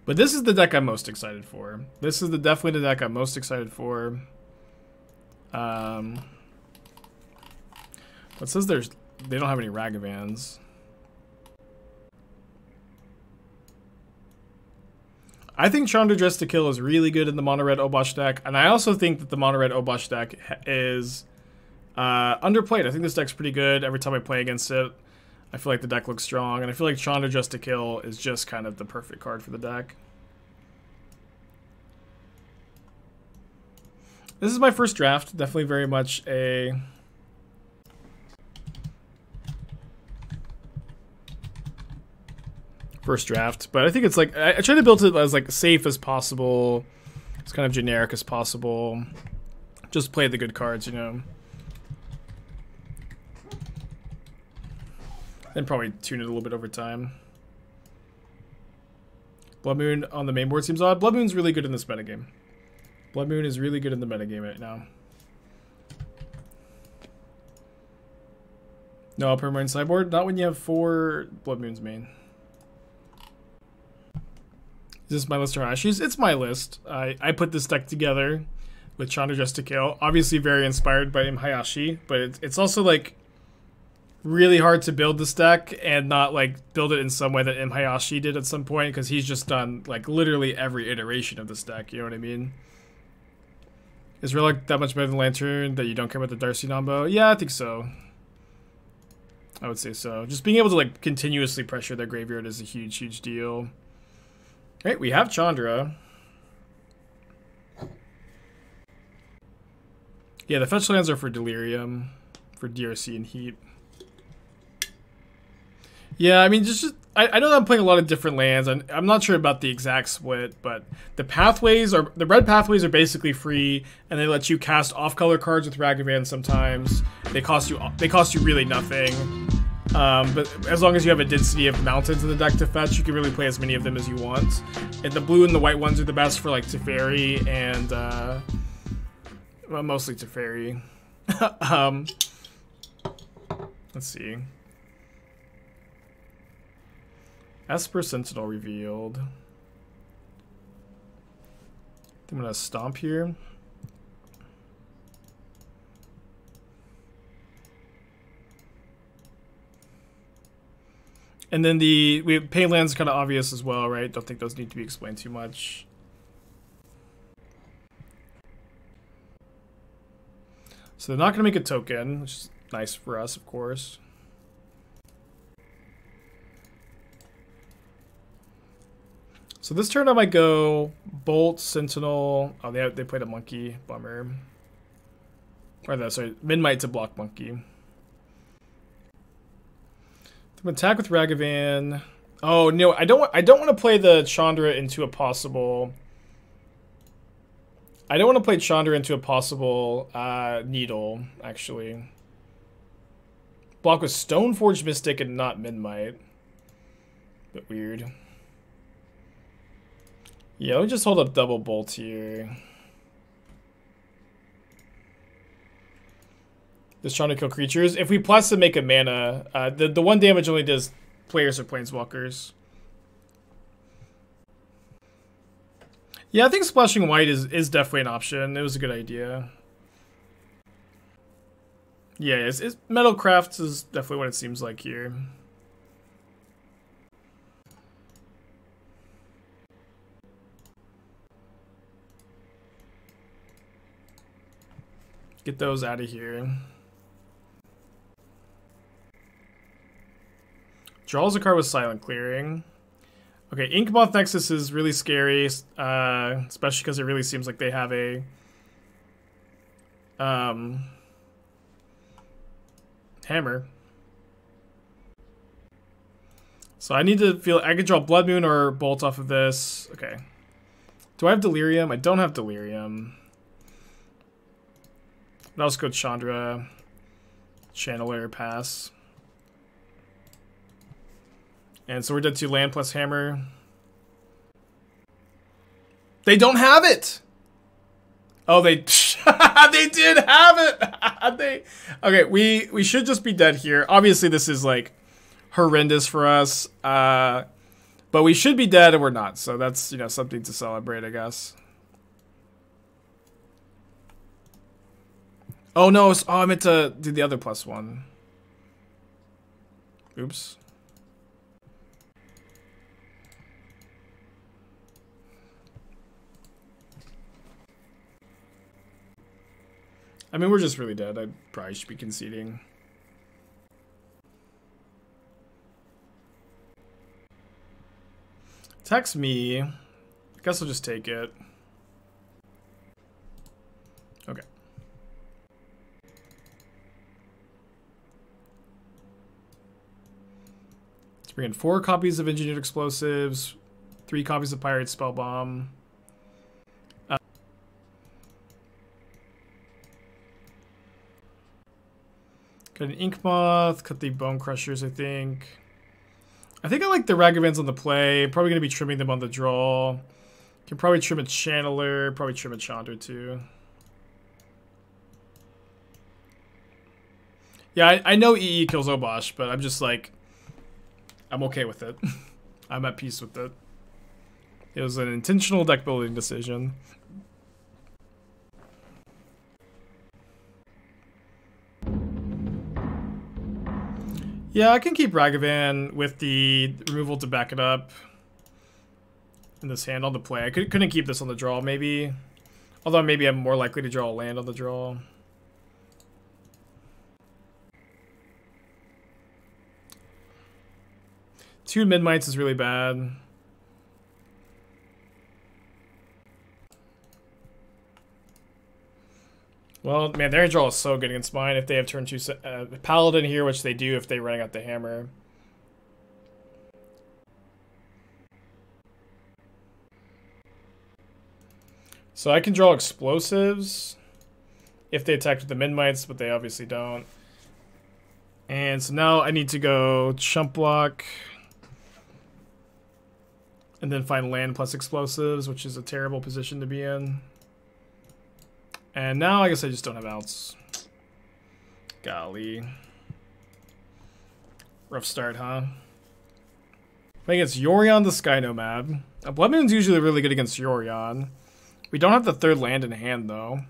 But this is the deck I'm most excited for. This is definitely the deck I'm most excited for. It says they don't have any Ragavans. I think Chandra Dress to Kill is really good in the mono red Obosh deck, and I also think that the mono red Obosh deck is underplayed. I think this deck's pretty good. Every time I play against it, I feel like the deck looks strong, and I feel like Chandra Dress to Kill is just kind of the perfect card for the deck. This is my first draft. Definitely very much a first draft, but I think it's like I try to build it as like safe as possible, as kind of generic as possible. Just play the good cards, you know. Then probably tune it a little bit over time. Blood Moon on the main board seems odd. Blood Moon's really good in this metagame. Blood Moon is really good in the metagame right now. No permanent sideboard? Not when you have 4 Blood Moons main. Is this my list or Ashi's? It's my list. I put this deck together with Chandra Dress to Kill. Obviously very inspired by Hayashi, but it's also like really hard to build this deck and not like build it in some way that Hayashi did at some point, because he's just done like literally every iteration of this deck, you know what I mean? Is Relic that much better than Lantern that you don't care about the Darcy Nombo? Yeah, I think so. I would say so. Just being able to like continuously pressure their graveyard is a huge, huge deal. Right, we have Chandra. Yeah, the fetch lands are for Delirium, for DRC and Heat. Yeah, I mean, I know that I'm playing a lot of different lands, and I'm not sure about the exact split, but the red pathways are basically free, and they let you cast off-color cards with Ragavan sometimes. They cost you really nothing. But as long as you have a density of mountains in the deck to fetch, you can really play as many of them as you want. And the blue and the white ones are the best for like Teferi and well, mostly Teferi. Let's see. Esper Sentinel revealed. I'm gonna stomp here. And then pain lands kind of obvious as well, right? Don't think those need to be explained too much. So they're not gonna make a token, which is nice for us, of course. So this turn I might go Bolt, Sentinel. Oh, they played a Monkey. Bummer. Or no, sorry, Midnight to block Monkey. I'm gonna attack with Ragavan. Oh no, I don't want to play the Chandra into a possible. I don't want to play Chandra into a possible Needle, actually. Block with Stoneforge Mystic and not Midnight. Bit weird. Yeah, let me just hold up double Bolt here. Just trying to kill creatures. If we plus and make a mana, the 1 damage only does players or planeswalkers. Yeah, I think splashing white is definitely an option. It was a good idea. Yeah, it's Metalcraft is definitely what it seems like here. Get those out of here. Draws a card with Silent Clearing. Okay, Inkmoth Nexus is really scary, especially because it really seems like they have a hammer. So I need to feel I could draw Blood Moon or Bolt off of this. Okay. Do I have Delirium? I don't have Delirium. But I'll just go Chandra, Channeler, pass. And so we're dead to land plus hammer. They don't have it! Oh, they they did have it! Okay, we should just be dead here. Obviously, this is like horrendous for us. But we should be dead and we're not, so that's, you know, something to celebrate, I guess. Oh no, I meant to do the other +1. Oops. I mean, we're just really dead. I probably should be conceding. Text me. I guess I'll just take it. Okay. Let's bring in 4 copies of Engineered Explosives, 3 copies of Pyrite Spellbomb. Got an Ink Moth, cut the Bonecrushers, I think. I think I like the Ragavans on the play. Probably going to be trimming them on the draw. Can probably trim a Channeler, probably trim a Chandra too. Yeah, I know EE kills Obosh, but I'm just like, I'm okay with it. I'm at peace with it. It was an intentional deck building decision. Yeah, I can keep Ragavan with the removal to back it up. In this hand on the play. I couldn't keep this on the draw, maybe. Although maybe I'm more likely to draw a land on the draw. Two Midnights is really bad. Well, man, their draw is so good against mine if they have turn 2 Paladin here, which they do if they run out the hammer. So I can draw explosives if they attack with the Midnights, but they obviously don't. And so now I need to go chump block. And then find land plus explosives, which is a terrible position to be in. And now I guess I just don't have outs. Golly. Rough start, huh? Playing against Yorion the Sky Nomad. Blood Moon's usually really good against Yorion. We don't have the 3rd land in hand, though.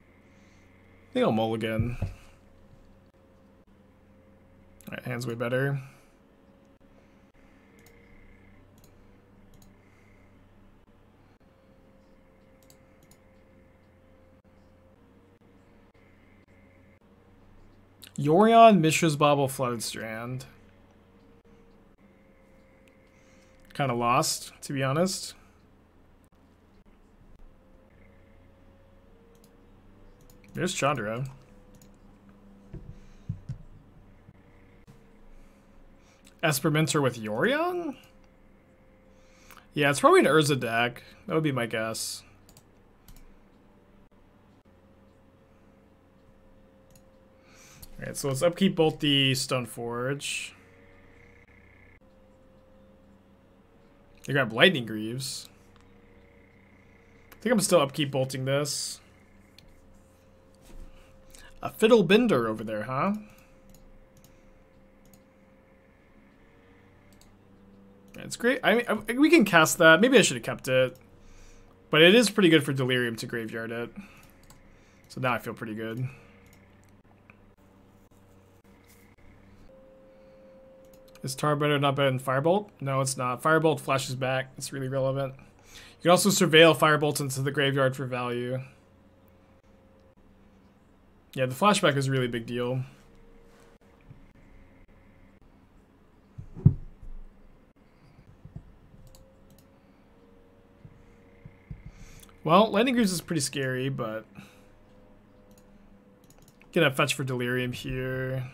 I think I'll mulligan. Alright, hand's way better. Yorion, Mishra's Bauble, Flooded Strand. Kind of lost, to be honest. There's Chandra. Esperminter with Yorion? Yeah, it's probably an Urza deck. That would be my guess. Alright, so let's upkeep both the Stoneforge. You got Lightning Greaves. I think I'm still upkeep bolting this. A Fiddle Bender over there, huh? It's great. I mean, we can cast that. Maybe I should have kept it. But it is pretty good for Delirium to graveyard it. So now I feel pretty good. Is Tar better, not better than Firebolt? No, it's not. Firebolt flashes back. It's really relevant. You can also surveil Firebolt into the graveyard for value. Yeah, the flashback is a really big deal. Well, Lightning Greaves is pretty scary, but gonna fetch for Delirium here.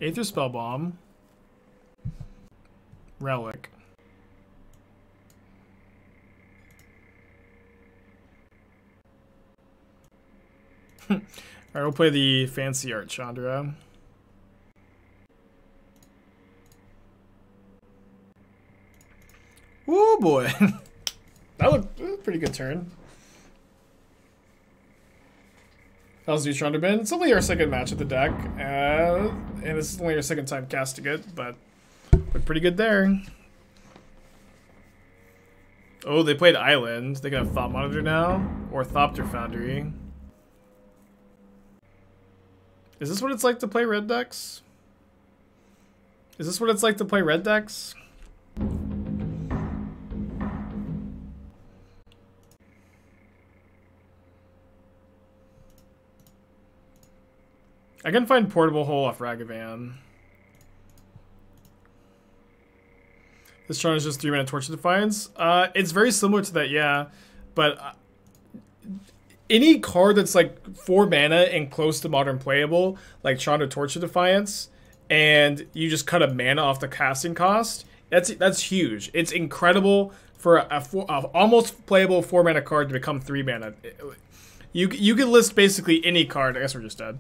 Aether Spellbomb. Relic. Alright, we'll play the fancy art Chandra. Oh boy. That looked a pretty good turn. How's Chandra been? It's only our second match at the deck, and this is only our second time casting it, but looked pretty good there. Oh, they played Island. They can have Thought Monitor now, or Thopter Foundry. Is this what it's like to play red decks? Is this what it's like to play red decks? I can find Portable Hole off Ragavan. This turn is just 3-mana Torch of Defiance. It's very similar to that, yeah. But any card that's like 4 mana and close to modern playable, like Chandra Torch of Defiance, and you just cut a mana off the casting cost, that's huge. It's incredible for a almost playable 4 mana card to become 3 mana. You could list basically any card. I guess we're just dead.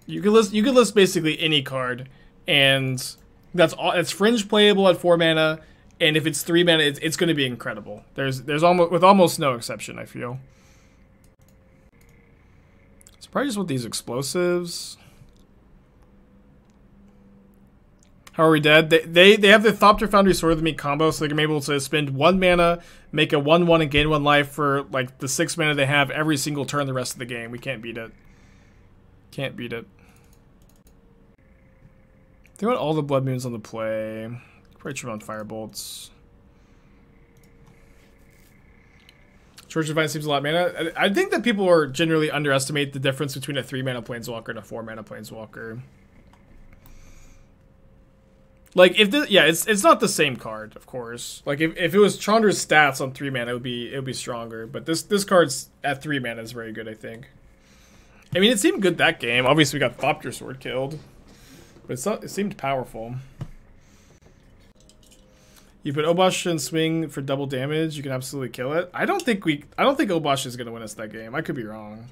You could list basically any card, and that's all. It's fringe playable at 4 mana, and if it's 3 mana, it's going to be incredible. There's almost no exception, I feel. So probably just with these explosives. How are we dead? They have the Thopter Foundry Sword of the Meat combo, so they can be able to spend 1 mana, make a 1/1 and gain 1 life for like the 6 mana they have every single turn the rest of the game. We can't beat it. Can't beat it. They want all the Blood Moons on the play. Probably trip on Firebolts. Church of Divine seems a lot of mana. I think that people are generally underestimate the difference between a 3-mana Planeswalker and a 4-mana Planeswalker. Like, if this, yeah, it's not the same card, of course. Like, if it was Chandra's stats on 3 mana, it would be stronger. But this card's at 3 mana is very good, I think. I mean, it seemed good that game. Obviously, we got Thopter Sword killed. But it seemed powerful. You put Obosh in swing for double damage, you can absolutely kill it. I don't think Obosh is gonna win us that game. I could be wrong.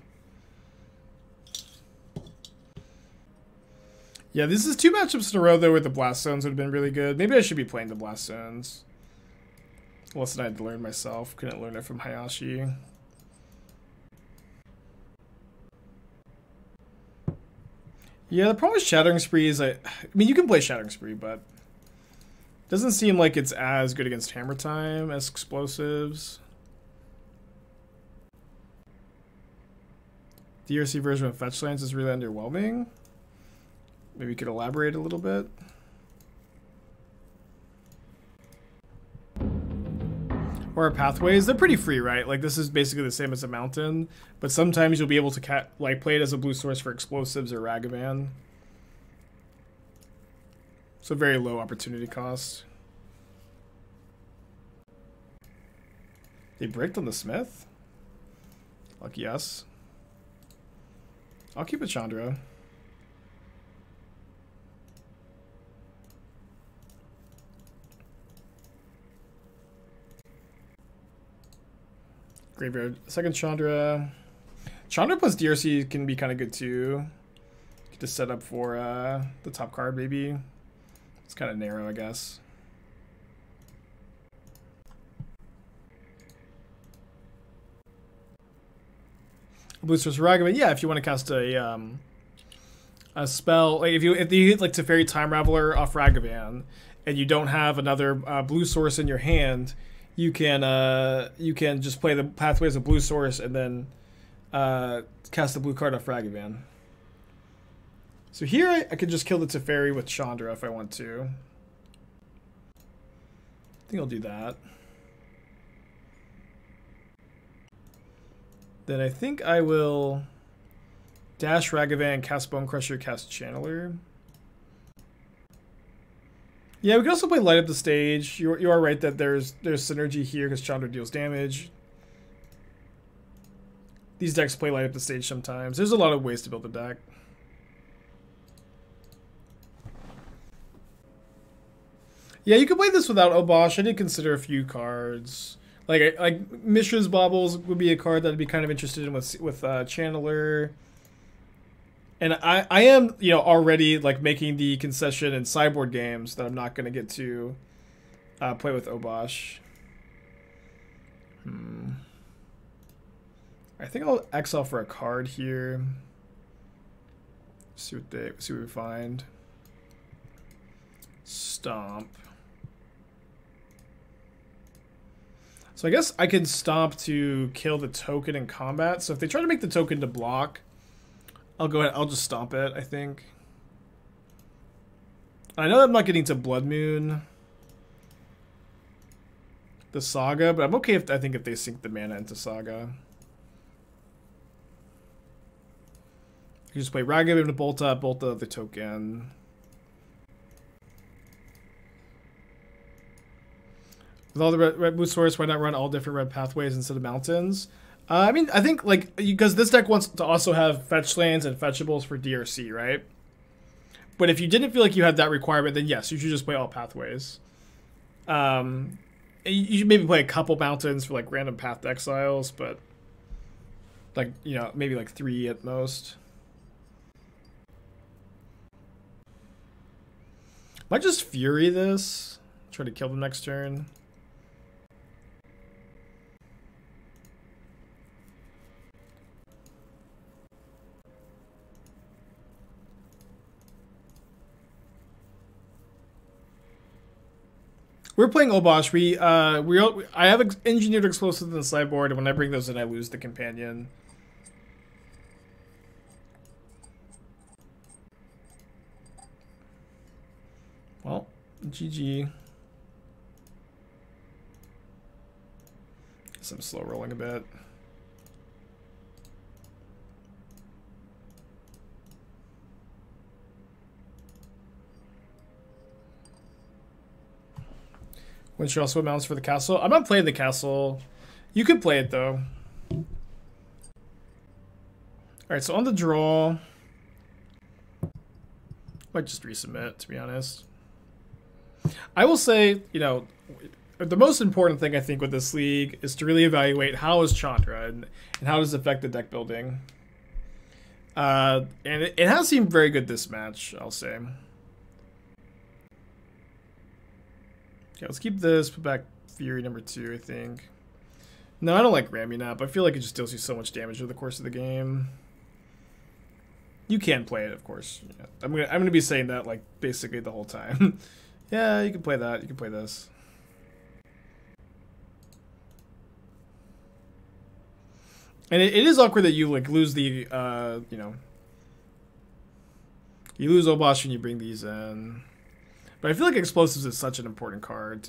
Yeah, this is 2 matchups in a row though where the Blast Zones would have been really good. Maybe I should be playing the Blast Zones. Lesson I had to learn myself. Couldn't learn it from Hayashi. Yeah, the problem with Shattering Spree is I mean, you can play Shattering Spree, but it doesn't seem like it's as good against Hammer Time as Explosives. The DRC version of Fetch Lands is really underwhelming. Maybe you could elaborate a little bit. Or our pathways, they're pretty free, right? Like, this is basically the same as a mountain, but sometimes you'll be able to play it as a blue source for Explosives or Ragavan. So very low opportunity cost. They bricked on the Smith? Lucky us. I'll keep it Chandra. Graveyard. Second Chandra. Chandra plus DRC can be kind of good too. Just set up for the top card maybe. It's kind of narrow, I guess. Blue source Ragavan. Yeah, if you want to cast a spell, like if you hit like Teferi Time Raveler off Ragavan, and you don't have another blue source in your hand, you can just play the pathway as a blue source and then cast the blue card off Ragavan. So here I could just kill the Teferi with Chandra if I want to. I think I'll do that. Then I think I will dash Ragavan, cast Bonecrusher, cast Channeler. Yeah, we can also play Light Up the Stage. You are right that there's synergy here because Chandra deals damage. These decks play Light Up the Stage sometimes. There's a lot of ways to build a deck. Yeah, you could play this without Obosh. I did consider a few cards. Like Mishra's Baubles would be a card that I'd be kind of interested in with Channeler. And I am, you know, already like making the concession in sideboard games that I'm not going to get to play with Obosh. think I'll exile for a card here. See what we find. Stomp. So I guess I can stomp to kill the token in combat. So if they try to make the token to block, I'll go ahead. I'll just stomp it, I think. I know I'm not getting to Blood Moon the Saga, but I'm okay if I think if they sink the mana into Saga. You just play Ragavan to bolt the token. With all the red boot source, why not run all different red pathways instead of mountains? I mean, I think like because this deck wants to also have fetch lands and fetchables for DRC, right? But if you didn't feel like you had that requirement, then yes, you should just play all pathways. You should maybe play a couple mountains for like random path exiles, but like, you know, maybe like 3 at most. Might just Fury this. Try to kill them next turn. We're playing Obosh. I have engineered explosives in the sideboard, and when I bring those in, I lose the companion. Well, GG. Guess I'm slow rolling a bit. When she also mounts for the castle. I'm not playing the castle. You could play it though. Alright, so on the draw. Might just resubmit, to be honest. I will say, you know, the most important thing I think with this league is to really evaluate how is Chandra and how does it affect the deck building. And it has seemed very good this match, I'll say. Okay, let's keep this, put back Fury number 2, I think. No, I don't like ramming up. I feel like it just deals you so much damage over the course of the game. You can play it, of course. Yeah. I'm gonna be saying that like basically the whole time. Yeah, you can play that. You can play this. And it is awkward that you like lose the you know, you lose Obosh when you bring these in. But I feel like Explosives is such an important card.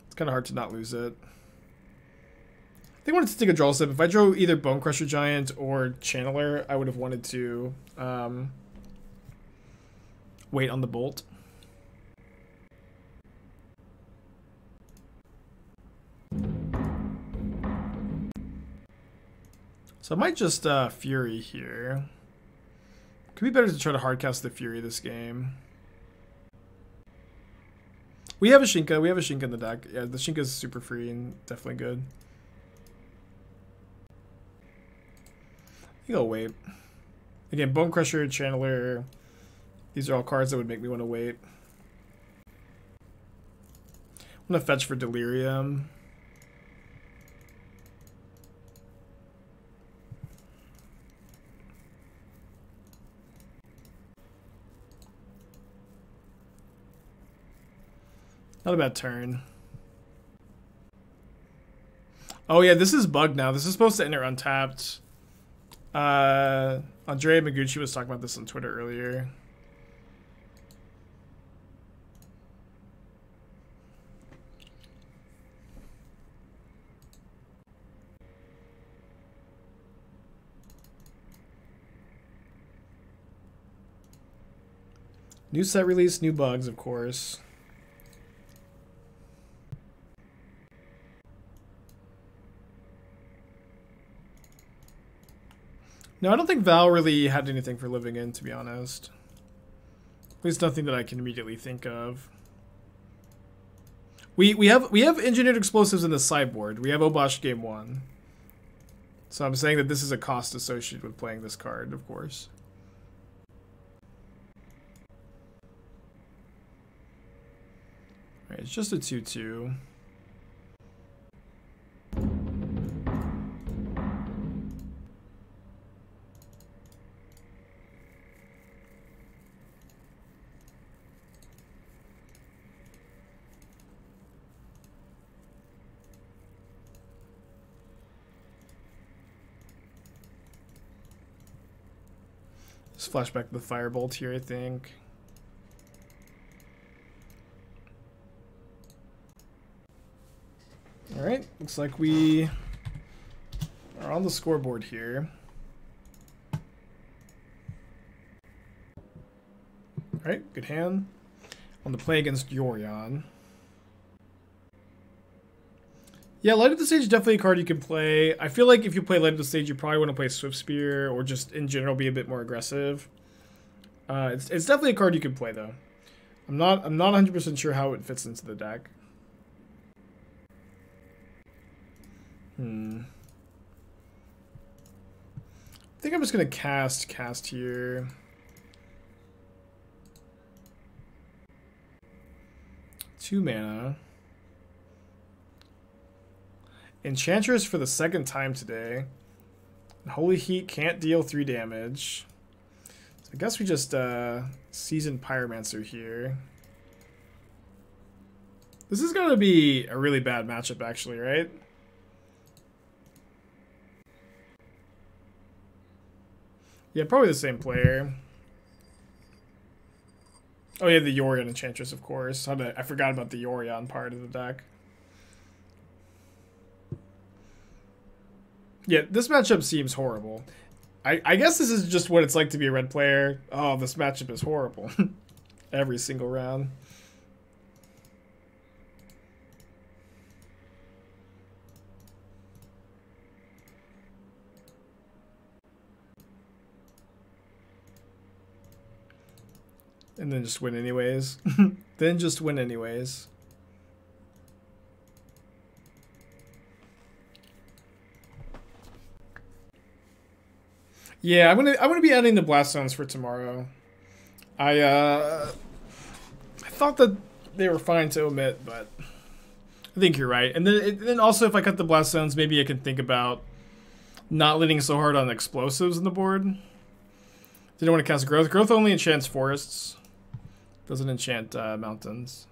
It's kind of hard to not lose it. I think I wanted to take a draw step. If I drew either Bonecrusher Giant or Channeler, I would have wanted to wait on the bolt. So I might just Fury here. Could be better to try to hardcast the Fury this game. We have a Shinka. We have a Shinka in the deck. Yeah, the Shinka is super free and definitely good. I think I'll wait. Again, Bonecrusher, Channeler. These are all cards that would make me want to wait. I'm going to fetch for Delirium. Not a bad turn. Oh yeah, this is bugged now. This is supposed to enter untapped. Andrea Maguchi was talking about this on Twitter earlier. New set release, new bugs, of course. No, I don't think Val really had anything for living in, to be honest. At least nothing that I can immediately think of. We have engineered explosives in the sideboard. We have Obosh game 1. So I'm saying that this is a cost associated with playing this card, of course. Alright, it's just a 2/2. Just flash back to the Firebolt here, I think. Alright, looks like we are on the scoreboard here. Alright, good hand. On the play against Yorion. Yeah, Light of the Stage is definitely a card you can play. I feel like if you play Light of the Stage, you probably want to play Swift Spear or just in general be a bit more aggressive. It's definitely a card you can play though. I'm not 100% sure how it fits into the deck. I think I'm just gonna cast here. Two mana. Enchantress for the second time today. Unholy Heat can't deal 3 damage. So I guess we just Seasoned Pyromancer here. This is gonna be a really bad matchup actually, right? Yeah, probably the same player. Oh yeah, the Yorion Enchantress, of course. I forgot about the Yorion part of the deck. Yeah, this matchup seems horrible. I guess this is just what it's like to be a red player. Oh, this matchup is horrible. Every single round. And then just win anyways. Then just win anyways. Yeah, I'm gonna be adding the blast zones for tomorrow. I thought that they were fine to omit, but I think you're right. And then also if I cut the blast zones, maybe I can think about not leaning so hard on explosives in the board. Didn't want to cast growth. Growth only enchants forests. Doesn't enchant mountains.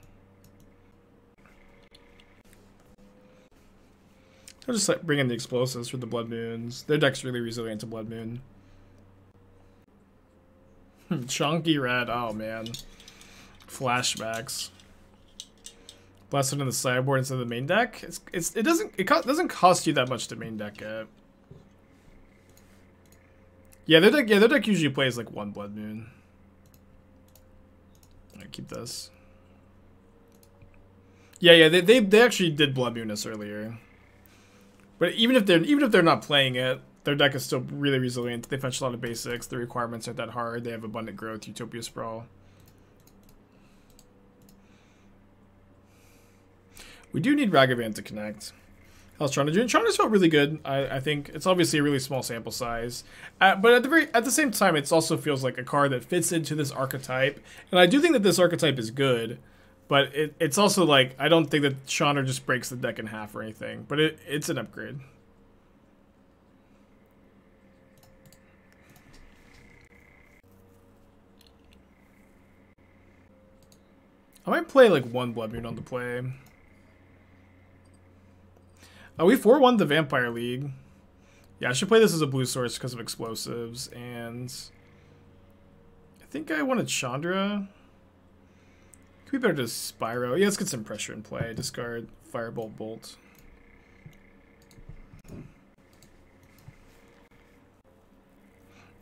I'll just like bring in the explosives for the Blood Moons. Their deck's really resilient to Blood Moon. Chunky red. Oh man. Flashbacks. Blast it in the sideboard instead of the main deck. It doesn't cost you that much to main deck it. Yeah, their deck usually plays like 1 Blood Moon. I keep this. Yeah, they actually did Blood Moon us earlier. But even if they're not playing it, their deck is still really resilient. They fetch a lot of basics. The requirements aren't that hard. They have Abundant Growth, Utopia Sprawl. We do need Ragavan to connect. How's Chandra doing? Chandra's felt really good. I think it's obviously a really small sample size, but at the same time, it also feels like a card that fits into this archetype. And I do think that this archetype is good, but it's also like I don't think that Chandra just breaks the deck in half or anything. But it's an upgrade. I might play like 1 Blood Moon on the play. We 4-1 the Vampire League. Yeah, I should play this as a blue source because of explosives, and I think I wanted Chandra. Could be better to Spyro. Yeah, let's get some pressure in play. Discard Firebolt Bolt.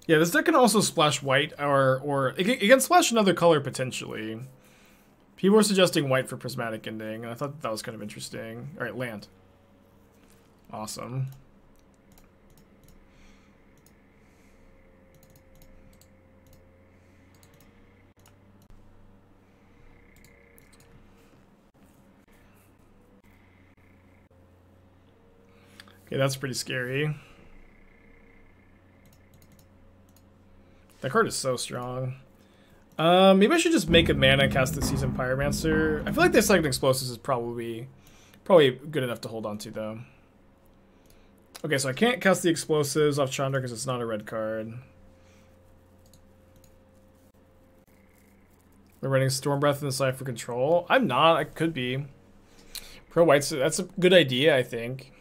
Yeah, this deck can also splash white, or it can splash another color potentially. People were suggesting white for Prismatic Ending, and I thought that was kind of interesting. All right, land. Awesome. Okay, that's pretty scary. That card is so strong. Maybe I should just make a mana and cast the Seasoned Pyromancer. I feel like this second explosives is probably good enough to hold on to though. Okay, so I can't cast the explosives off Chandra because it's not a red card. We're running Storm Breath in the side for control. I'm not. I could be. Pro White's. That's a good idea, I think.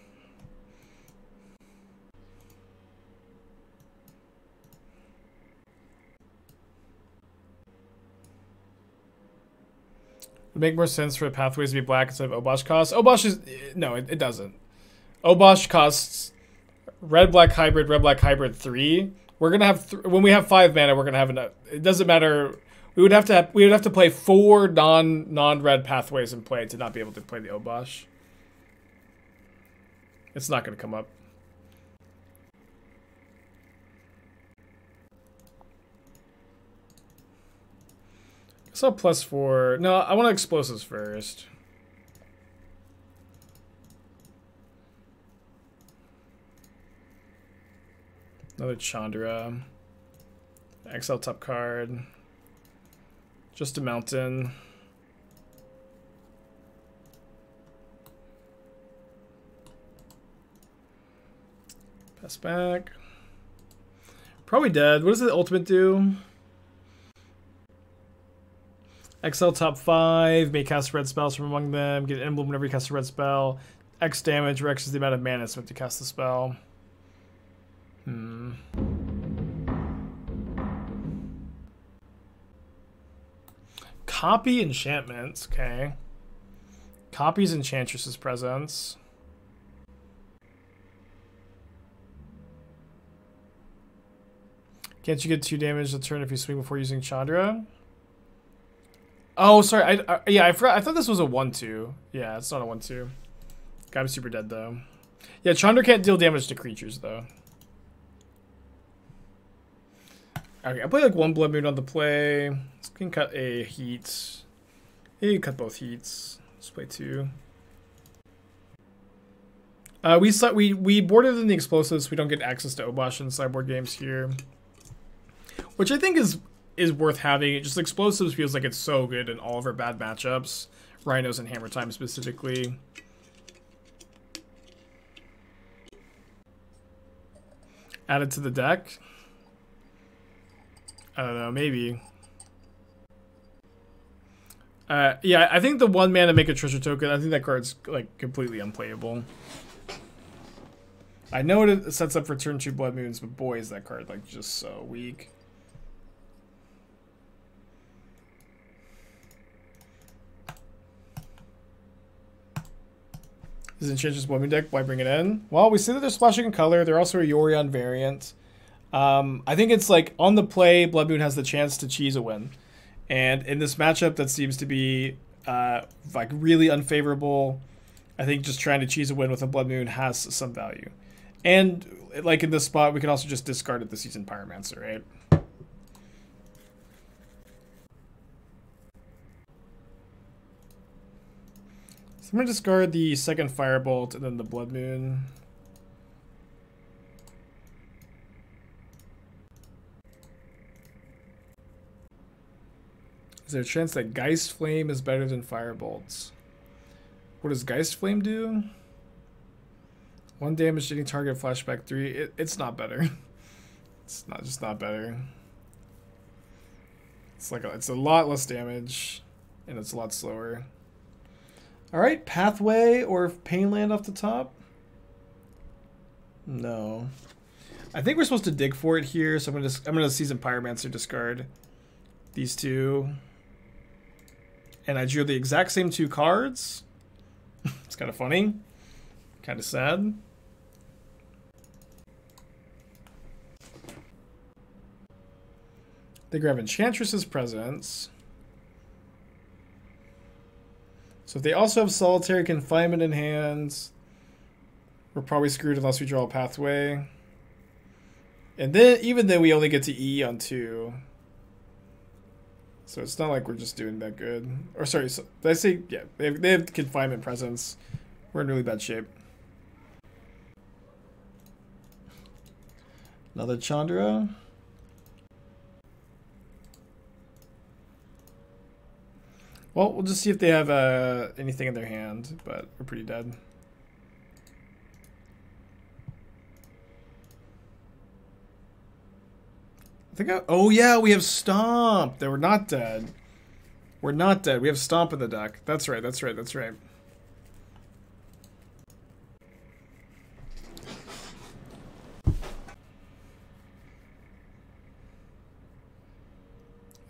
Would make more sense for the pathways to be black instead of Obosh costs. Obosh is... No, it doesn't. Obosh costs red-black hybrid 3. We're gonna have... when we have 5 mana, we're gonna have enough... It doesn't matter... We would have to play 4 non-red pathways in play to not be able to play the Obosh. It's not gonna come up. So +4. No, I want explosives first. Another Chandra. XL top card. Just a mountain. Pass back. Probably dead. What does the ultimate do? XL top 5, may cast red spells from among them, get an emblem whenever you cast a red spell. X damage, where X is the amount of mana spent to cast the spell. Copy enchantments, okay. Copies Enchantress's presence. Can't you get 2 damage a turn if you swing before using Chandra? Oh, sorry. Yeah, I forgot. I thought this was a 1/2. Yeah, it's not a 1/2. Gotta be super dead though. Yeah, Chandra can't deal damage to creatures though. Okay, I play like 1 Blood Moon on the play. Let's can cut a heat. Yeah, you cut both heats. Let's play 2. We boarded in the explosives. So we don't get access to Obosh in sideboard games here, which I think is worth having. Just explosives feels like it's so good in all of our bad matchups. Rhinos and Hammer Time specifically. Added to the deck. I don't know, maybe. Yeah, I think the 1 mana make a treasure token, I think that card's like completely unplayable. I know it sets up for turn 2 Blood Moons, but boy is that card like just so weak. Is Enchantress Blood Moon deck? Why bring it in? Well, we see that they're splashing in color. They're also a Yorion variant. I think it's like on the play, Blood Moon has the chance to cheese a win. And in this matchup that seems to be like really unfavorable, I think just trying to cheese a win with a Blood Moon has some value. And like in this spot, we can also just discard it the Seasoned Pyromancer, right? So I'm going to discard the second Firebolt and then the Blood Moon. Is there a chance that Geist Flame is better than Firebolts? What does Geist Flame do? 1 damage to any target, flashback 3. It's not better. It's just not better. It's a lot less damage, and it's a lot slower. All right, Pathway or Painland off the top. No, I think we're supposed to dig for it here. So I'm gonna Seasoned Pyromancer, discard these 2, and I drew the exact same 2 cards. It's kind of funny, kind of sad. They grab Enchantress's presence. So if they also have Solitary Confinement in hands, we're probably screwed unless we draw a Pathway. And then, even then, we only get to E on 2. So it's not like we're just doing that good. Or sorry, so, did I say, yeah, they have Confinement presence. We're in really bad shape. Another Chandra. Well, we'll just see if they have anything in their hand, but we're pretty dead. Oh yeah, we have Stomp. They were not dead. We're not dead. We have Stomp in the deck. That's right, that's right, that's right.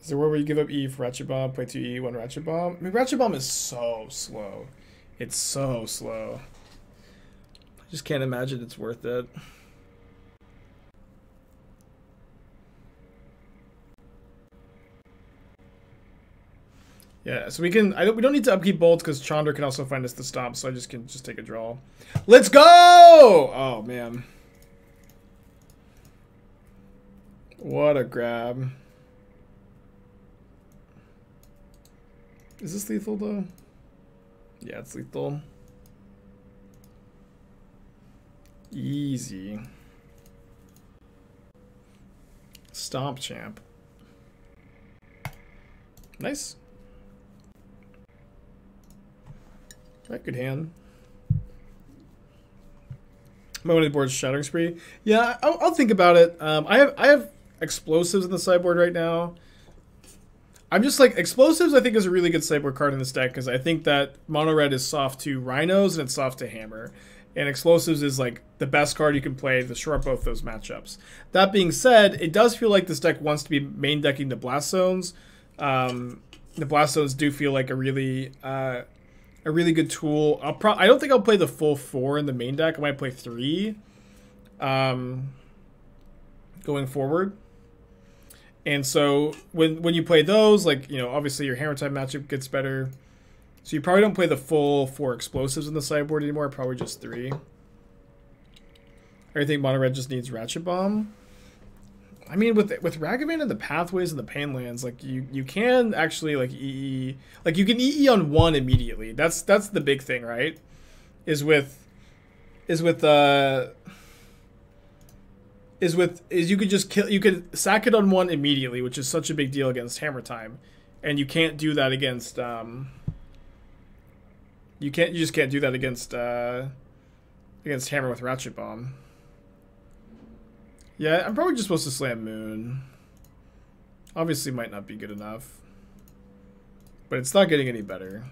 Is there where you give up E for Ratchet Bomb, play 2 E, 1 Ratchet Bomb? I mean, Ratchet Bomb is so slow. It's so slow. I just can't imagine it's worth it. Yeah, so we don't need to upkeep bolts because Chandra can also find us the stomp, so I can take a draw. Let's go! Oh man. What a grab. Is this lethal though? Yeah, it's lethal. Easy. Stomp champ. Nice. Right, good hand. My one of the board's Shattering Spree. Yeah, I'll think about it. I have explosives in the sideboard right now. I'm just like, explosives I think is a really good sideboard card in this deck because I think that mono red is soft to rhinos and it's soft to hammer. And explosives is like the best card you can play to shore up both those matchups. That being said, it does feel like this deck wants to be main decking the blast zones. The blast zones do feel like a really good tool. I don't think I'll play the full 4 in the main deck. I might play 3 going forward. And so when you play those, like, you know, obviously your hammer time matchup gets better. So you probably don't play the full 4 explosives in the sideboard anymore, probably just 3. I think mono red just needs Ratchet Bomb. I mean, with Ragavan and the pathways and the Painlands, like you can actually like EE, like you can EE on 1 immediately. That's the big thing, right? Is you could just kill, you could sack it on 1 immediately, which is such a big deal against hammer time, and you can't do that against you just can't do that against hammer with Ratchet Bomb. Yeah, I'm probably just supposed to slam Moon. Obviously might not be good enough. But it's not getting any better.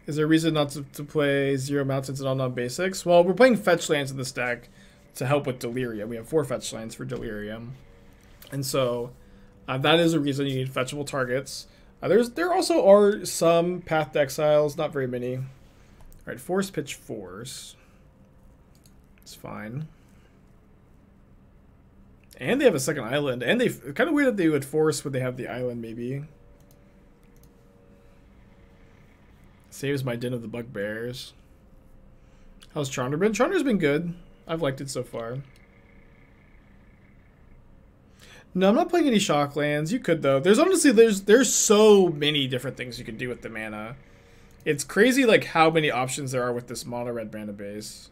Is there a reason not to play Zero Mountains and all non-basics? Well, we're playing fetch lands in this deck to help with Delirium. We have 4 fetch lands for Delirium. And so that is a reason you need fetchable targets. There also are some Path to Exiles, not very many. Alright, Force Pitch Force. It's fine. And they have a second island. And kind of weird that they would force when they have the island, maybe. Saves my Den of the Bugbears. How's Chandra been? Chandra's been good. I've liked it so far. No, I'm not playing any shock lands. You could though. There's honestly there's so many different things you can do with the mana. It's crazy like how many options there are with this mono red mana base.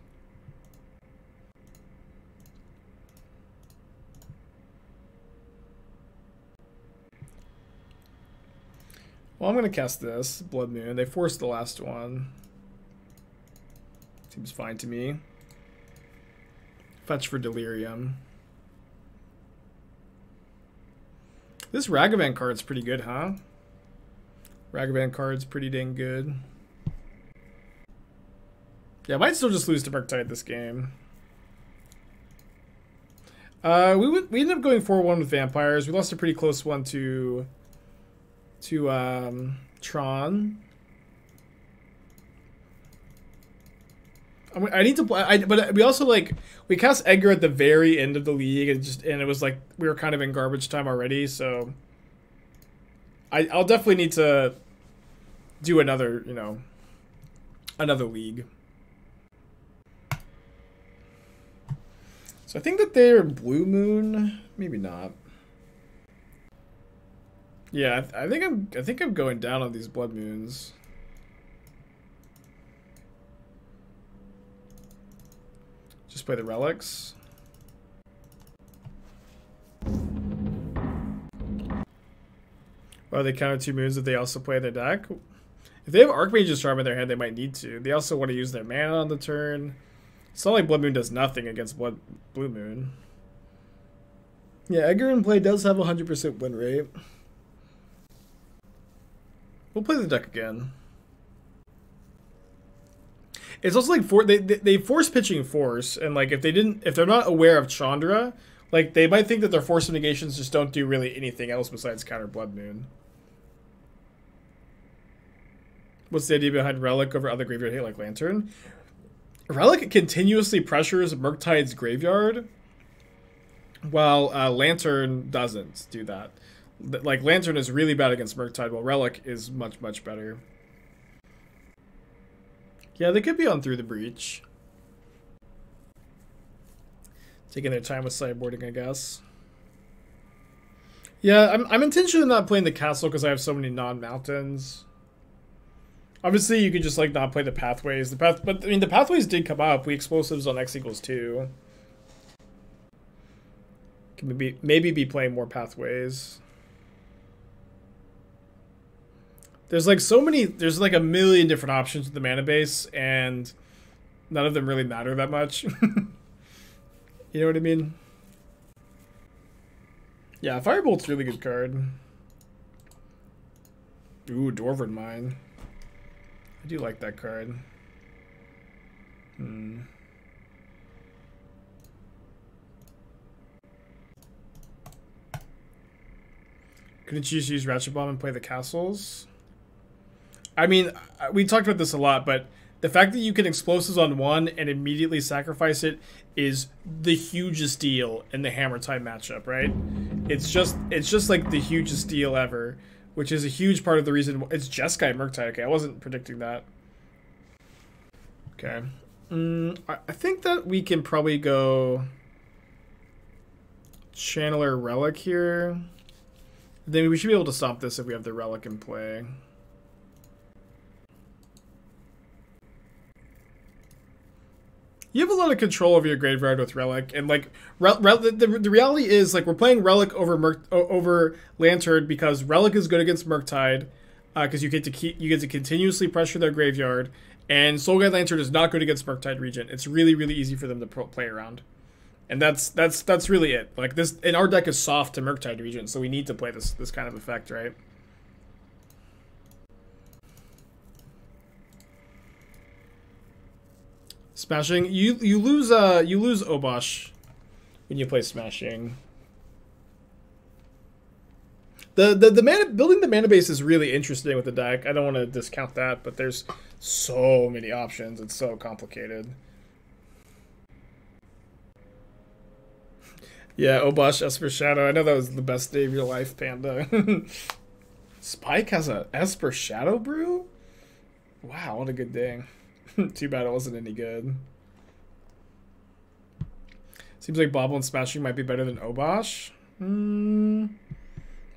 Well, I'm going to cast this, Blood Moon. They forced the last one. Seems fine to me. Fetch for Delirium. This Ragavan card's pretty good, huh? Ragavan card's pretty dang good. Yeah, I might still just lose to Murktide this game. We ended up going 4-1 with Vampires. We lost a pretty close one to Tron. I need to play, but we also we cast Edgar at the very end of the league, and it was like we were kind of in garbage time already. So I'll definitely need to do another league. So I think that they're Blue Moon, maybe not. Yeah, I think I'm going down on these Blood Moons. Just play the relics. Well, they counter 2 moons if they also play their deck. If they have Archmage's Charm in their hand, they might need to. They also want to use their mana on the turn. It's not like Blood Moon does nothing against Blue Moon. Yeah, Edgar in play does have a 100% win rate. We'll play the deck again. It's also like they force pitching force, and like if they're not aware of Chandra, Like, they might think that their Force of Negations just don't do really anything else besides counter Blood Moon. What's the idea behind Relic over other graveyard hate like Lantern? Relic continuously pressures Murktide's graveyard, while Lantern doesn't do that. Like, Lantern is really bad against Murktide, while Relic is much, much better. Yeah, they could be on Through the Breach. Taking their time with sideboarding, I guess. Yeah, I'm intentionally not playing the castle because I have so many non-mountains. Obviously, you could just like not play the pathways. But I mean, the pathways did come up. We explosives on X equals 2. Can maybe be playing more pathways. There's like so many. There's like a million different options with the mana base, and none of them really matter that much. You know what I mean? Yeah, Firebolt's a really good card. Ooh, Dwarven Mine. I do like that card. Couldn't you just use Ratchet Bomb and play the castles? I mean, we talked about this a lot, but the fact that you can explosives on one and immediately sacrifice it is the hugest deal in the Hammer Time matchup, right? It's just like the hugest deal ever, which is a huge part of the reason. It's Jeskai Murktide. Okay, I wasn't predicting that. Okay, I think that we can probably go Channeler Relic here. Then we should be able to stop this if we have the Relic in play. You have a lot of control over your graveyard with Relic, and like the reality is like we're playing Relic over Lantern because Relic is good against Murktide, because you get to continuously pressure their graveyard, and Soul Guide Lantern is not good against Murktide Regent. It's really easy for them to play around, and that's really it. Like this, and our deck is soft to Murktide Regent, so we need to play this kind of effect, right? Smashing, you lose Obosh when you play Smashing. The mana, building the mana base is really interesting with the deck. I don't want to discount that, but there's so many options. It's so complicated. Yeah, Obosh Esper Shadow. I know that was the best day of your life, Panda. Spike has a Esper Shadow brew? Wow, what a good day. Too bad it wasn't any good. Seems like Bobble and Smashing might be better than Obosh. I mean,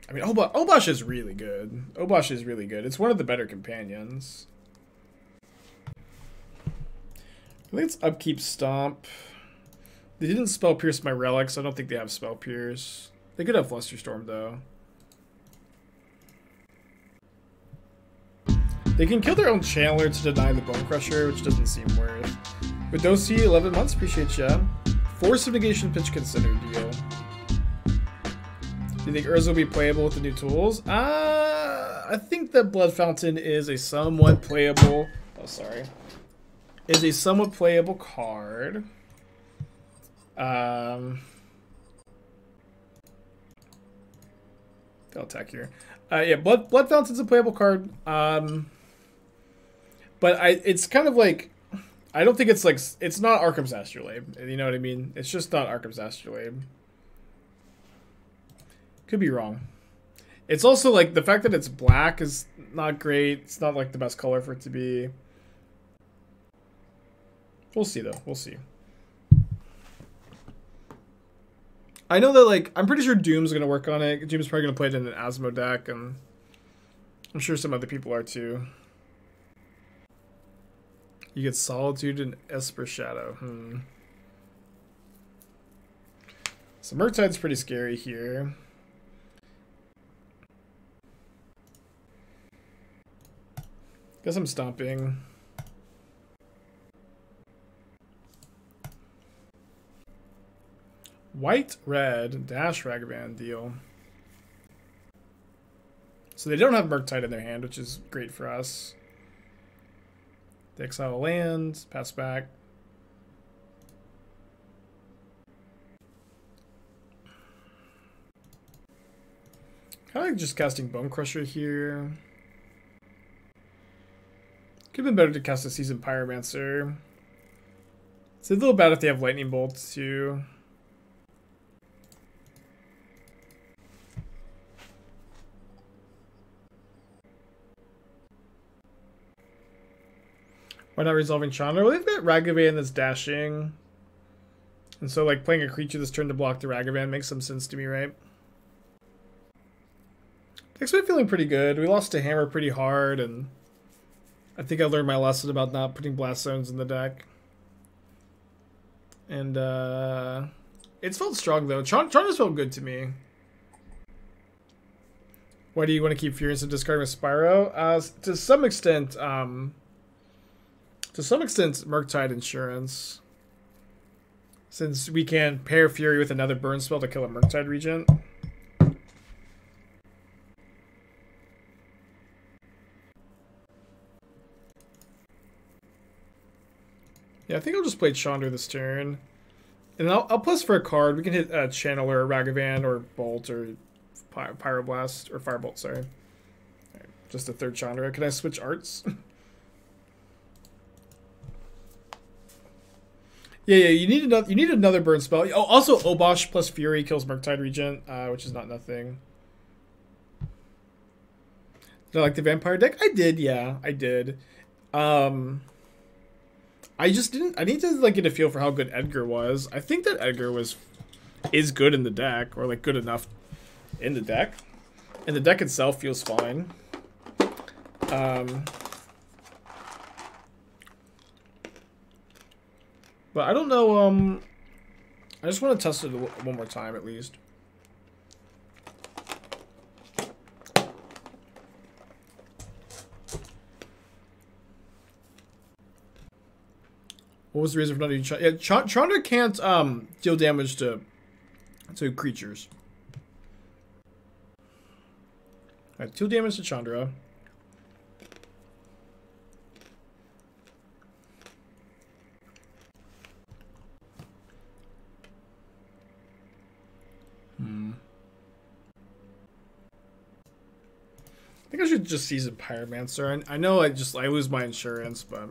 Obosh is really good. Obosh is really good. It's one of the better companions. I think it's Upkeep Stomp. They didn't Spell Pierce my relics. I don't think they have Spell Pierce. They could have Flusterstorm, though. They can kill their own Channeler to deny the Bonecrusher, which doesn't seem worth. Widosi, 11 months, appreciate ya. Force of Negation pitch considered deal. Do you think Urza will be playable with the new tools? I think that Blood Fountain is a somewhat playable... Oh, sorry. Is a somewhat playable card. I'll attack here. Yeah, Blood Fountain's a playable card. But it's kind of like, I don't think it's like, it's not Arkham's Astrolabe. You know what I mean? It's just not Arkham's Astrolabe. Could be wrong. It's also like, the fact that it's black is not great. It's not like the best color for it to be. We'll see though. We'll see. I know that like, I'm pretty sure Doom's going to work on it. Doom's probably going to play it in an Asmo deck, and I'm sure some other people are too. You get Solitude and Esper Shadow. So Murktide's pretty scary here. Guess I'm stomping. White, red, dash Ragavan deal. So they don't have Murktide in their hand, which is great for us. They exile land, pass back. like just casting Bonecrusher here. Could have been better to cast a Seasoned Pyromancer. It's a little bad if they have Lightning Bolts too. Why not resolving Chandra? Well, they've got Ragavan that's dashing. And so, like, playing a creature this turn to block the Ragavan makes some sense to me, right? Deck's been feeling pretty good. We lost to Hammer pretty hard, and I think I learned my lesson about not putting Blast Zones in the deck. And, it's felt strong, though. Chandra's felt good to me. Why do you want to keep Fury instead of discarding with Spyro? To some extent, Murktide Insurance. Since we can pair Fury with another burn spell to kill a Murktide Regent. Yeah, I think I'll just play Chandra this turn. And I'll plus for a card. We can hit Channeler, Ragavan, or Bolt, or Pyroblast, or Firebolt, sorry. Right, just a third Chandra. Can I switch arts? Yeah, you need another burn spell. Oh, also Obosh plus Fury kills Murktide Regent, which is not nothing. Did I like the vampire deck? I did, yeah, I did. I just didn't. I need to like get a feel for how good Edgar was. I think that Edgar is good in the deck, or like good enough in the deck, and the deck itself feels fine. But I don't know, I just want to test it one more time at least. What was the reason for not doing Chandra? Yeah, Chandra can't deal damage to creatures. Alright, 2 damage to Chandra. I think I should just Seasoned Pyromancer. I know I lose my insurance, but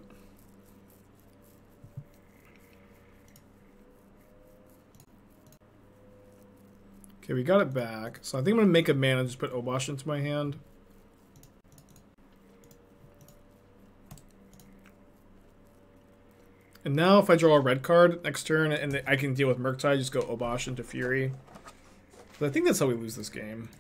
okay, we got it back. So I think I'm gonna make a mana and just put Obosh into my hand. And now if I draw a red card next turn and I can deal with Murktide, just go Obosh into Fury. But I think that's how we lose this game.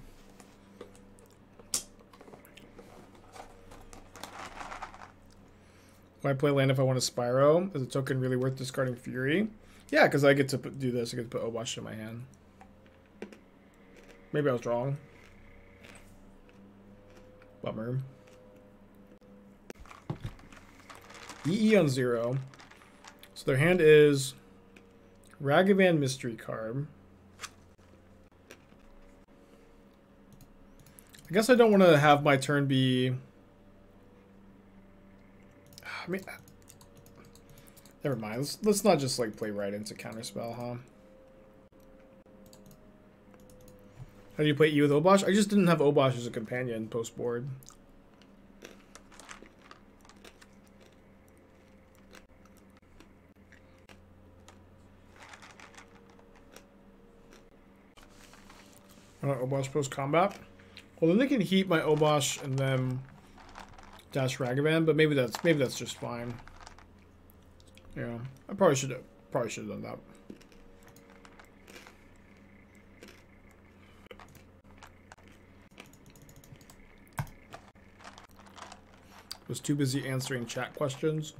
Why play land if I want a Spyro? Is a token really worth discarding Fury? Yeah, because I get to do this. I get to put Obosh in my hand. Maybe I was wrong. Bummer. EE on 0. So their hand is Ragavan Mystery Card. I guess I don't want to have my turn be... I mean, never mind. Let's not just like play right into Counterspell, huh? How do you play E with Obosh? I just didn't have Obosh as a companion post board. Obosh post combat. Well, then they can heat my Obosh and then dash Ragavan, but maybe that's just fine. Yeah, I probably should have done that. Was too busy answering chat questions.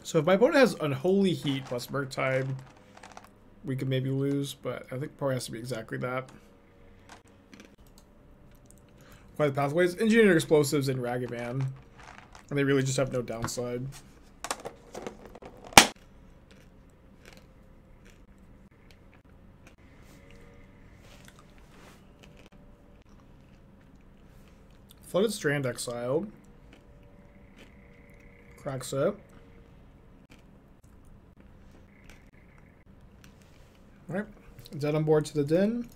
So if my opponent has Unholy Heat plus Murktide, we could maybe lose, but I think it probably has to be exactly that. Why the pathways? Engineered explosives in Ragavan. And they really just have no downside. Flooded Strand exiled. Cragcrown. Alright. Dead on board to the den.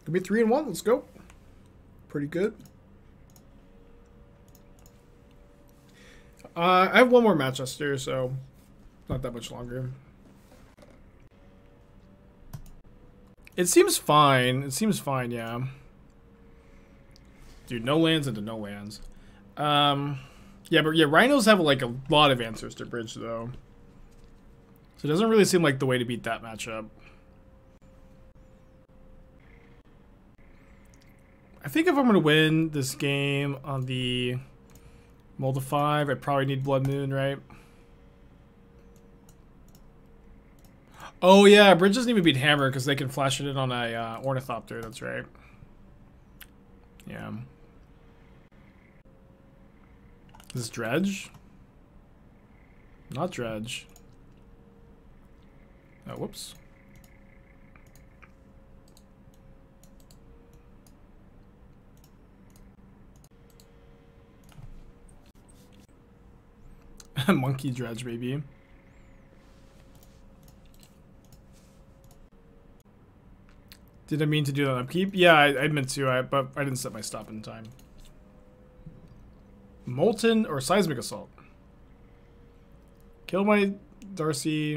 Could be 3 and 1. Let's go. Pretty good. I have one more Manchester, so not that much longer. It seems fine. It seems fine, yeah. Dude, no lands into no lands. Yeah, but yeah, Rhinos have like a lot of answers to bridge, though. So it doesn't really seem like the way to beat that matchup. I think if I'm going to win this game on the Mold of 5, I probably need Blood Moon, right? Oh yeah, bridge doesn't even beat Hammer because they can flash it in on a Ornithopter, that's right. Yeah. Is this Dredge? Not Dredge. Oh, whoops. Monkey Dredge, maybe. Did I mean to do that upkeep? Yeah, I meant to, but I didn't set my stop in time. Molten or Seismic Assault? Kill my Darcy.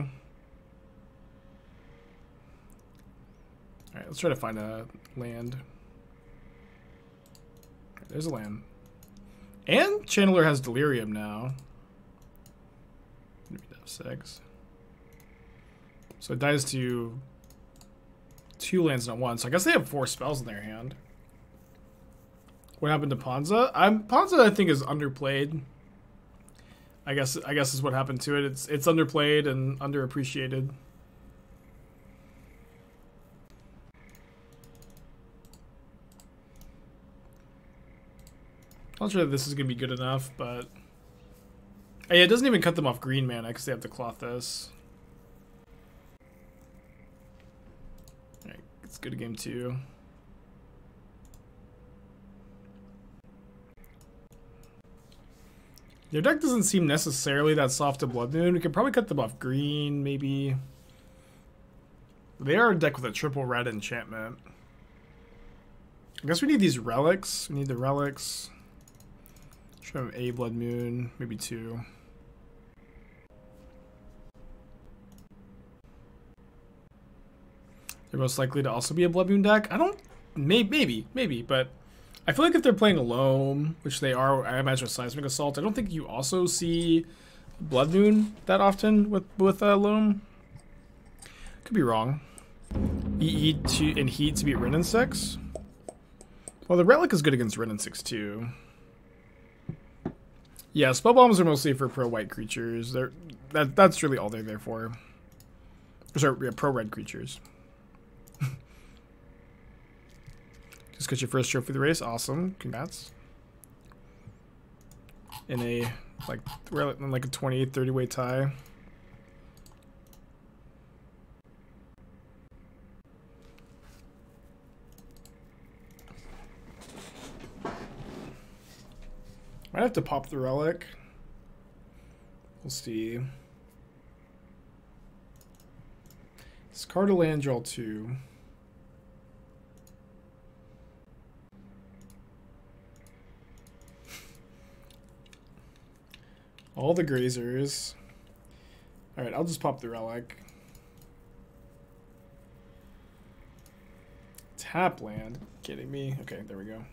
Alright, let's try to find a land. There's a land. And Channeler has Delirium now. Maybe that's 6. So it dies to 2 lands, not 1. So I guess they have 4 spells in their hand. What happened to Ponza? Ponza, I think, is underplayed. I guess is what happened to it. It's underplayed and underappreciated. Not sure that this is gonna be good enough, but yeah, it doesn't even cut them off green mana because they have to cloth this. Alright, let's go to game 2. Their deck doesn't seem necessarily that soft to Blood Moon. We could probably cut them off green, maybe. They are a deck with a triple red enchantment. I guess we need these relics. We need the relics. Should have a Blood Moon, maybe 2. They're most likely to also be a Blood Moon deck. I don't... Maybe, but... I feel like if they're playing Loam, which they are, I imagine with Seismic Assault, I don't think you also see Blood Moon that often with Loam. Could be wrong. Heat to beat Rin and 6. Well, the Relic is good against Rin and 6 too. Yeah, Spellbombs are mostly for pro-white creatures. That's really all they're there for. Sorry, yeah, pro-red creatures. Just got your first trophy of the race. Awesome. Congrats. In a like a 28-30 way tie. Might have to pop the relic. We'll see. Discard a land, draw 2. All the grazers. Alright, I'll just pop the relic. Tap land. Kidding me? Okay, there we go.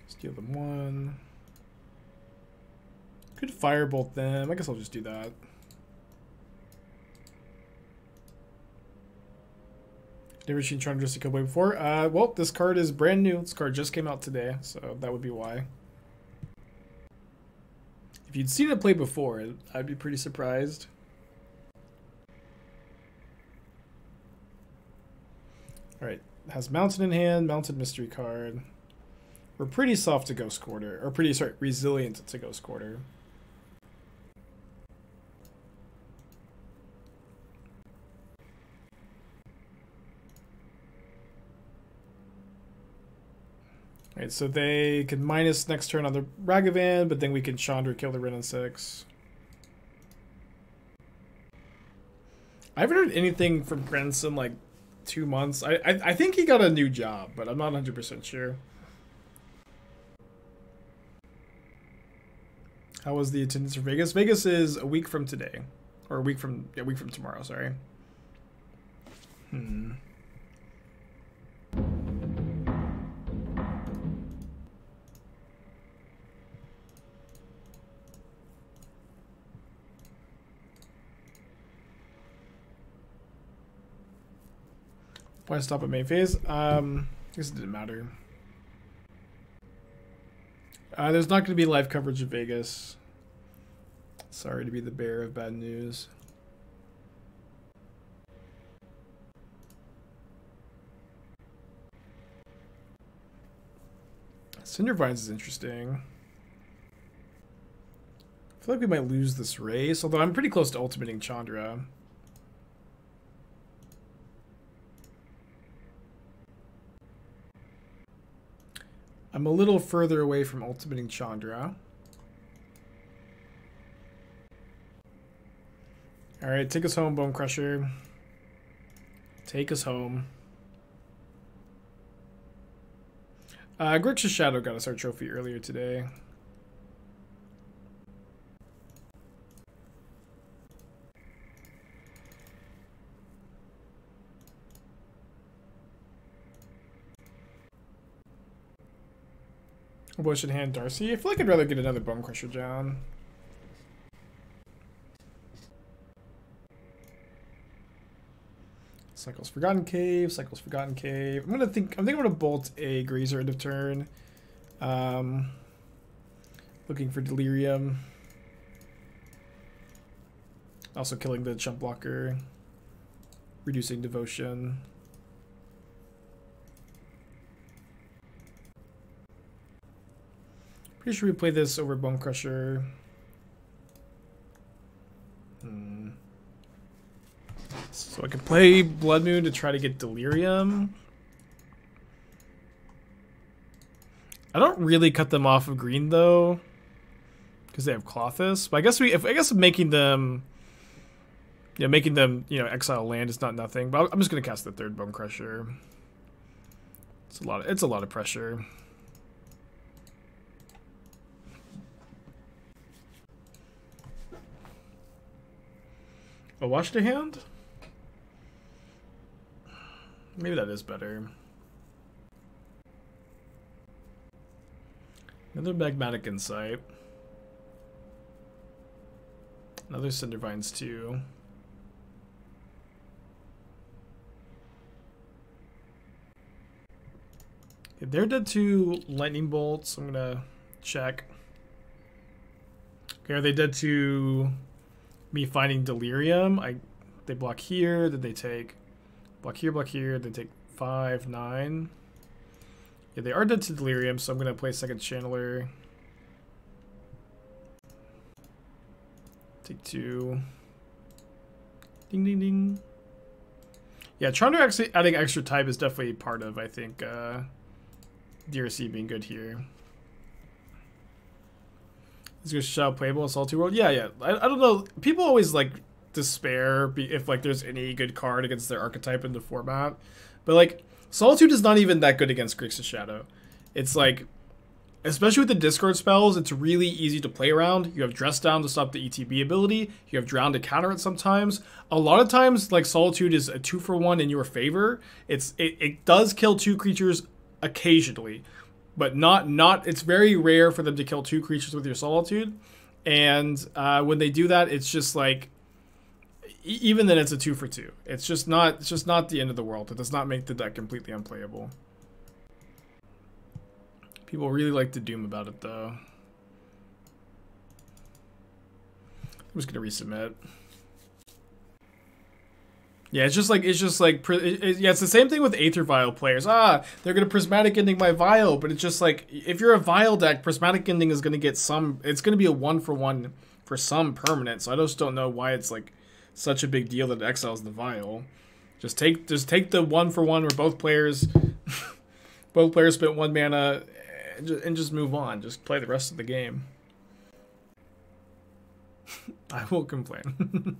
Steal them 1. Could Firebolt them. I guess I'll just do that. Never seen Chandra just a couple way before. Well, this card is brand new. This card just came out today, so that would be why. If you'd seen it play before, I'd be pretty surprised. Alright, has Mountain in hand, Mountain Mystery card. We're pretty soft to Ghost Quarter, or pretty, sorry, resilient to Ghost Quarter. Alright, so they can minus next turn on the Ragavan, but then we can Chandra kill the Ren on 6. I haven't heard anything from Prince in like 2 months. I think he got a new job, but I'm not 100% sure. How was the attendance for Vegas? Vegas is a week from today. Or a week from tomorrow, sorry. Why stop at main phase? I guess it didn't matter. There's not going to be live coverage of Vegas. Sorry to be the bearer of bad news. Cindervines is interesting. I feel like we might lose this race, although I'm pretty close to ultimating Chandra. I'm a little further away from ultimating Chandra. Alright, take us home, Bonecrusher. Take us home. Grixis Shadow got us our trophy earlier today. Bush in hand Darcy. I feel like I'd rather get another Bonecrusher Giant. Cycles Forgotten Cave, Cycles Forgotten Cave. I'm thinking I'm gonna bolt a Grazer end of turn. Looking for Delirium. Also killing the Chump Blocker. Reducing Devotion. Pretty sure we play this over Bonecrusher. So I can play Blood Moon to try to get Delirium. I don't really cut them off of green though, because they have Clothis. But I guess making them, exile land is not nothing. But I'm just gonna cast the third Bonecrusher. It's a lot of pressure. A Wash the Hand? Maybe that is better. Another Magmatic Insight. Another Cindervines too. Okay, they're dead to Lightning Bolts. I'm gonna check. Okay, are they dead to me finding Delirium? They block here, then they take block here, they take 5, 9. Yeah, they are dead to Delirium, so I'm gonna play second Channeler. Take 2. Ding ding ding. Yeah, Chandra actually adding extra type is definitely part of, I think, DRC being good here. Is your Shao playable in Salty World? Yeah. I don't know. People always like despair if like there's any good card against their archetype in the format, but like Solitude is not even that good against Grixis Shadow. It's like, especially with the discard spells, it's really easy to play around. You have Dress Down to stop the ETB ability. You have Drown to counter it sometimes. A lot of times, like Solitude is a 2-for-1 in your favor. It does kill 2 creatures occasionally, but not. It's very rare for them to kill 2 creatures with your Solitude. And when they do that, it's just like, even then it's a 2-for-2. It's just not the end of the world. It does not make the deck completely unplayable. People really like to doom about it though. I'm just gonna resubmit. Yeah, it's just like yeah, it's the same thing with Aether Vial players. They're gonna Prismatic Ending my Vial, but it's just like if you're a Vial deck, Prismatic Ending is gonna get some. It's gonna be a 1-for-1 for some permanent. So I just don't know why it's like such a big deal that it exiles the Vial. Just take the 1-for-1 where both players spent 1 mana and just move on. Just play the rest of the game. I won't complain.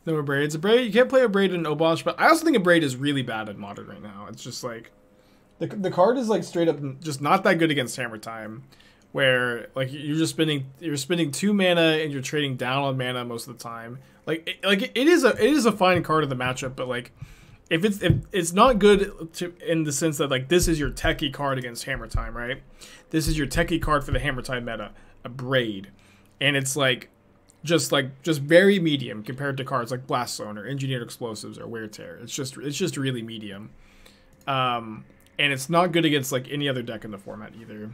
No more braids. A braid, you can't play a braid in Obosh, but I also think a braid is really bad in Modern right now. It's just like the card is like straight up just not that good against Hammer Time, where like you're spending 2 mana and you're trading down on mana most of the time. It is a fine card of the matchup, but like if it's not good in the sense that like this is your techie card against Hammer Time, right? This is your techie card for the Hammer Time meta, a braid, and it's like just very medium compared to cards like Blast Zone or Engineered Explosives or Wear Tear. It's just really medium, and it's not good against like any other deck in the format either.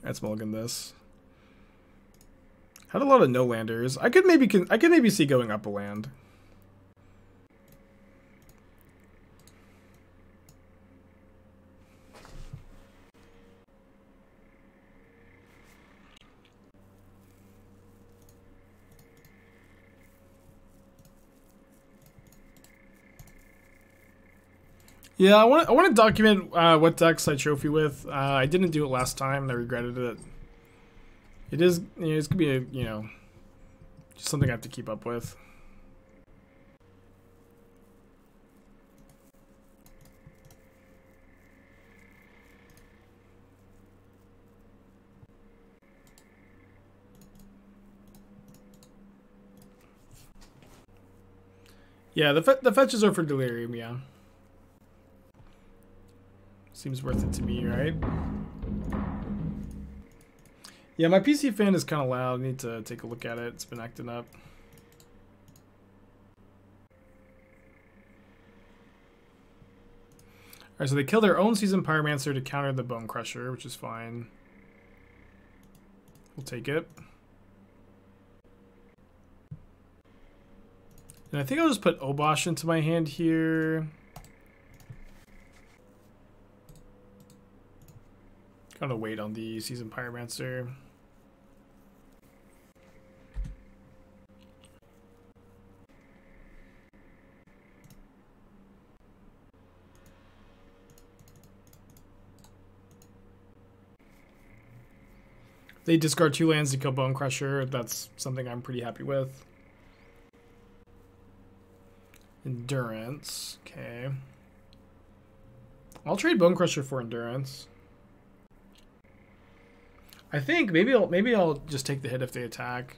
Let's mulligan this. Had a lot of no landers. I could maybe see going up a land. Yeah, I want to document what decks I trophy with. I didn't do it last time, and I regretted it. It's gonna be just something I have to keep up with. Yeah, the fetches are for Delirium, yeah. Seems worth it to me, right? Yeah, my PC fan is kind of loud. I need to take a look at it. It's been acting up. Alright, so they kill their own Seasoned Pyromancer to counter the Bonecrusher, which is fine. We'll take it. And I think I'll just put Obosh into my hand here. Gotta wait on the Seasoned Pyromancer. They discard 2 lands to kill Bonecrusher. That's something I'm pretty happy with. Endurance. Okay. I'll trade Bonecrusher for Endurance. I think maybe I'll just take the hit if they attack.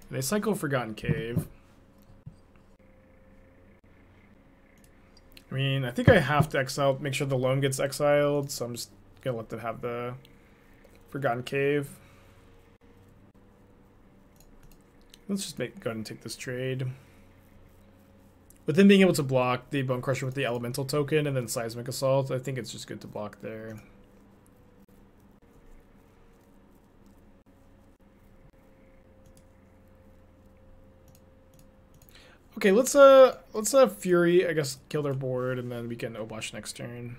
They cycle Forgotten Cave. I mean, I think I have to exile, make sure the loan gets exiled, so I'm just gonna let them have the Forgotten Cave. Let's just go ahead and take this trade. With them being able to block the Bonecrusher with the Elemental token and then Seismic Assault, I think it's just good to block there. Okay, let's have Fury, I guess, kill their board, and then we can Obosh next turn.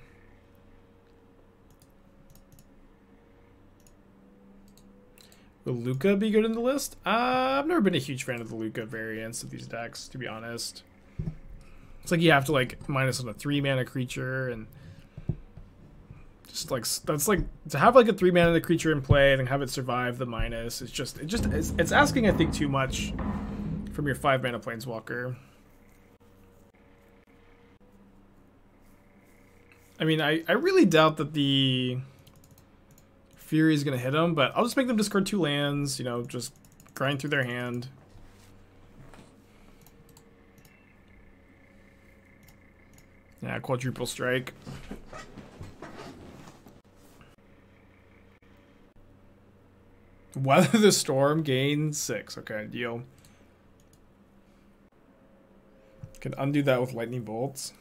Will Luca be good in the list? I've never been a huge fan of the Luca variants of these decks, to be honest. It's like you have to like minus on a 3-mana creature, and just like that's like to have like a 3-mana creature in play and then have it survive the minus. It's asking, I think, too much from your 5-mana Planeswalker. I mean, I really doubt that the Fury is going to hit them, but I'll just make them discard 2 lands, you know, just grind through their hand. Yeah, Quadruple Strike. Weather the Storm, gain 6. Okay, deal. Can undo that with Lightning Bolts.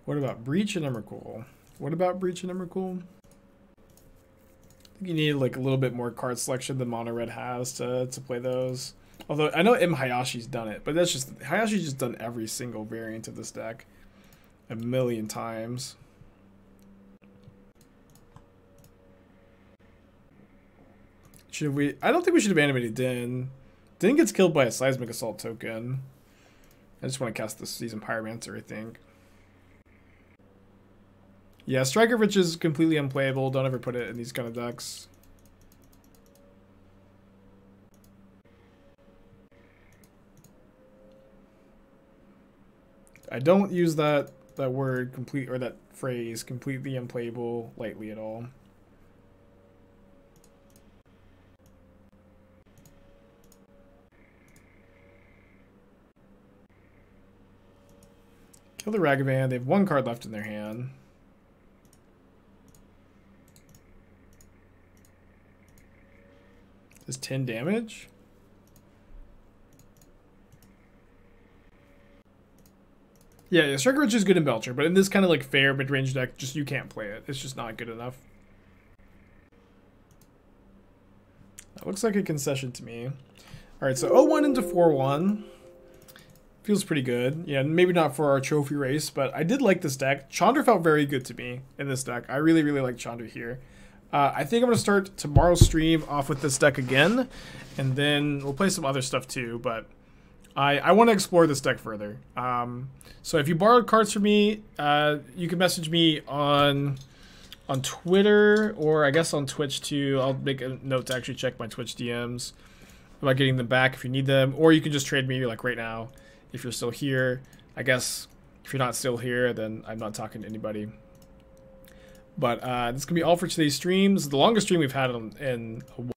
What about Breach and Emrakul? What about Breach and Emrakul? I think you need like a little bit more card selection than Mono Red has to play those. Although I know M. Hayashi's done it, but that's just Hayashi's just done every single variant of this deck a million times. Should we? I don't think we should have animated Din. Din gets killed by a Seismic Assault token. I just want to cast the Seasoned Pyromancer, I think. Yeah, Striker Rich is completely unplayable. Don't ever put it in these kind of decks. I don't use that word complete or that phrase completely unplayable lightly at all. Kill the Ragavan. They have one card left in their hand. Does 10 damage? Yeah, Striker Rich is good in Belcher, but in this kind of like fair mid-range deck, just you can't play it. It's just not good enough. That looks like a concession to me. Alright, so 0-1 into 4-1. Feels pretty good. Yeah, maybe not for our trophy race, but I did like this deck. Chandra felt very good to me in this deck. I really, really like Chandra here. I think I'm going to start tomorrow's stream off with this deck again, and then we'll play some other stuff too, but I want to explore this deck further. So if you borrowed cards from me, you can message me on Twitter, or I guess on Twitch too. I'll make a note to actually check my Twitch DMs about getting them back if you need them, or you can just trade me like right now. If you're still here, I guess if you're not still here, then I'm not talking to anybody. But this is going to be all for today's streams. The longest stream we've had in a